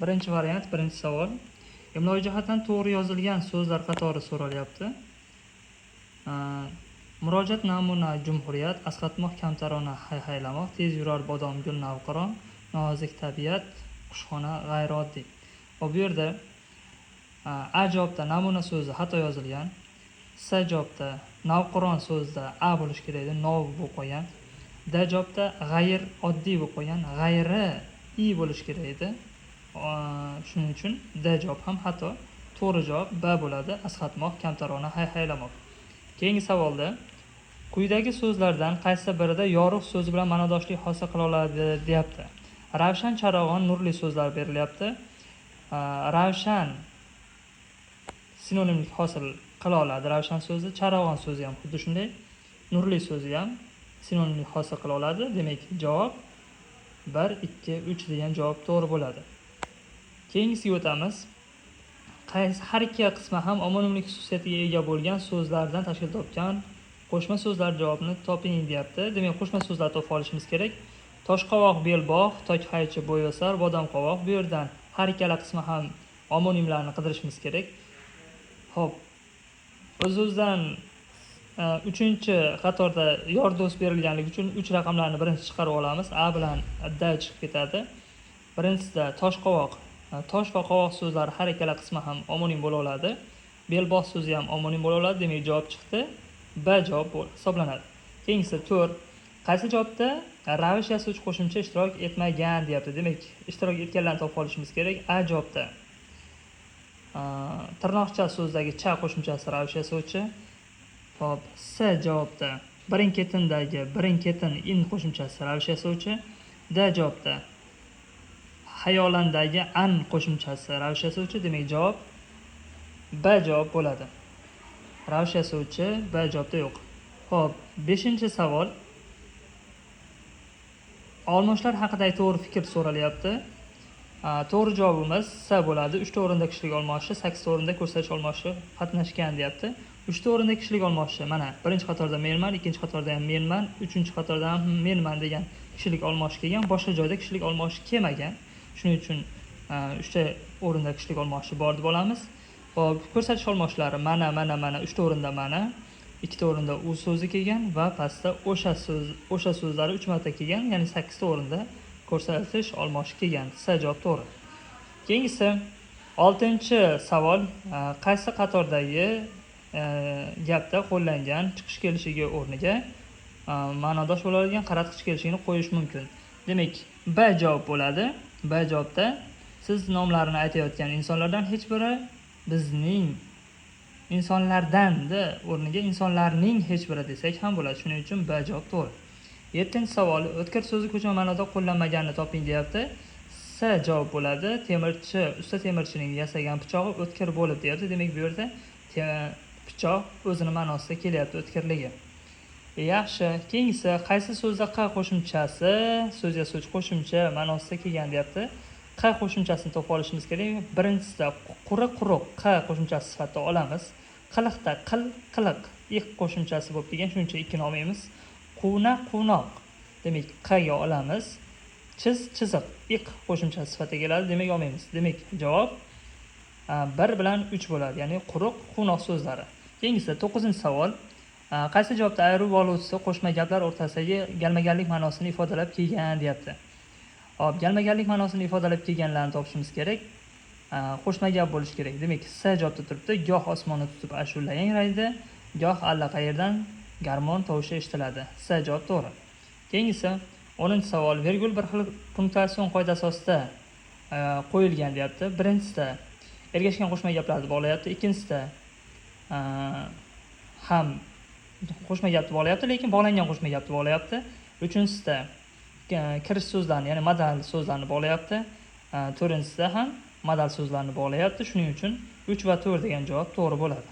Birinchi variant, birinchi savol. Imloviy jihatdan to'g'ri yozilgan so'zlar qatori so'ralyapti. Murojaat namuna Jumhuriyat, asqatmoq kamtarona hayhaylamoq, tez yurar bodom gul navqiron, nozik tabiat, qushxona g'ayrioddiy. Bu yerda A javobda namuna so'zi xato yozilgan. S javobda navqiron so'zida A bo'lish kerak edi, nov bo'lib qolgan. D javobda g'ayr oddiy bo'lib qolgan, g'ayri i bo'lish kerak edi. Shuning uchun D javob ham xato. To'g'ri javob B bo'ladi, asqatmoq kamtarona hayhaylamoq. Keyingi savolda quyidagi so'zlardan qaysi birida yorug' so'zi bilan ma'nodoshlik hosil qila oladi deyapti. Ravshan, charog'on, nurli so'zlar berilyapti. Ravshan sinonimlik hosil qila oladi ravshan so'zi, charog'on so'zi ham xuddi shunday, nurli so'zi ham sinonimlik hosil qila oladi. Demak, javob 1, 2, 3 degan javob to'g'ri bo'ladi. Keyingisiga o'tamiz. Qaysi har ikki qismi ham omonimlik xususiyatiga ega bo'lgan so'zlardan tashkil topgan qo'shma so'zlar javobini toping deyapti. Demak, qo'shma so'zlar topib olishimiz kerak. Toshqovoq, belbog', tokhaychi, bo'yosar, bodomqovoq. Bu yerdan har ikkala qismi ham omonimlarni qidirishimiz kerak. Xo'p. O'z-o'zidan 3-qatorda yordo'z berilganligi uchun 3 raqamlarni birinchi chiqarib olamiz. A bilan D chiqib ketadi. Birinchisida toshqovoq, tosh va qovoq so'zlari har ikkala qismi ham omonim bo'la oladi. Belbog' so'zi ham omonim bo'la oladi. Demak, javob chiqdi. B javob hisoblanadi. Keyingisi 4. Qaysi javobda ravish yasovchi qo'shimcha ishtirok etmagan deyapti. Demak, ishtirok etganlarni topib olishimiz kerak. A javobda tirnoqcha so'zdagi cha qo'shimchasi ravish yasovchi. Hop, S javobda birin-ketindagi birin-ketin in qo'shimchasi ravish yasovchi. D javobda hayolandagi an qo'shimchasi ravish yasovchi. Demak, javob B javob bo'ladi. Ravish yasovchi B javobda yo'q. Xo'p, 5-savol. Olmoshlar haqidagi to'g'ri fikr so'ralyapti. To'g'ri javobimiz S bo'ladi. 3 o'rinda kishilik olmoshi, 8 o'rinda ko'rsatish olmoshi qatnashgan deyapti. 3 o'rinda kishilik olmoshi, mana birinchi qatorda menman, ikkinchi qatorda ham menman, uchinchi qatorda ham menman degan kishilik olmoshi kelgan. Boshqa joyda kishilik olmoshi kelmagan. Shuning uchun 3 o'rinda kishilik olmoshi bor deb olamiz. Hop, ko'rsatish olmoshlari mana 3 o'rinda mana, 2 o'rinda u so'zi kelgan va pastda o'sha so'zlari 3 marta kelgan, ya'ni 8 o'rinda ko'rsatish olmoshi kelgan. S javob to'g'ri. Keyingisi 6-savol. Qaysi qatordagi gapda qo'llangan chiqish kelishligi o'rniga ma'nodosh bo'ladigan qaratqich kelishligini qo'yish mumkin? Demak, B javob bo'ladi. B javobda siz nomlarini aytayotgan insonlardan hech biri bizning insonlardan o'rniga insonlarning hech biri desak ham bo'ladi. Shuning uchun B javob to'g'ri. 7-savol. O'tkir so'zi ko'chma ma'noda qo'llanmaganini toping deyapti. S javob bo'ladi. Temirchi, usta temirchining yasagan pichog'i o'tkir bo'lib deyapti. Demak, bu yerda pichoq o'zini ma'nosida kelyapti, o'tkirligi. Yaxshi. Keyingisi qaysi so'zda q qo'shimchasi, so'z yasovchi qo'shimcha ma'nosida kelgan deyapti. Q qo'shimchasini topib olishimiz kerak. Birinchisida quruq q qo'shimchasi sifatida olamiz. Qiliqda qiliq iq qo'shimchasi bo'lib kelgan, shuning uchun 2 olmaymiz. Qunoq. Demak, q ga olamiz. Chiziq iq qo'shimchasi sifatida keladi, demak olmaymiz. Demak, javob 1 bilan 3 bo'ladi, ya'ni quruq, qunoq so'zlari. Keyingisi 9-savol. Qaysi javobda ayruv bo'luvchisi qo'shma gaplar o'rtasidagi galmaganlik ma'nosini ifodalab kelgan deyapti. Hop, galmaganlik ma'nosini ifodalab kelganlarni topishimiz kerak. Qo'shma gap bo'lishi kerak. Demak, S javobda turibdi. Goh osmonni tutib ashula yangraydi, goh allaqayerdan garmon tovushi eshitiladi. S javob to'g'ri. Keyingisi 10-savol. Virgul bir xil punktuatsion qoida asosida qo'yilgan deyapti. Birinchisida ergashgan qo'shma gaplarni bog'layapti, ikkinchisida ham qo'shma gapni bog'layapti, lekin bog'langan qo'shma gapni bog'layapti. Uchinchisida kirish so'zlarni, ya'ni modal so'zlarni bog'layapti. To'rtinchisida ham modal so'zlarni bog'layapti. Shuning uchun 3 va 4 degan javob to'g'ri bo'ladi.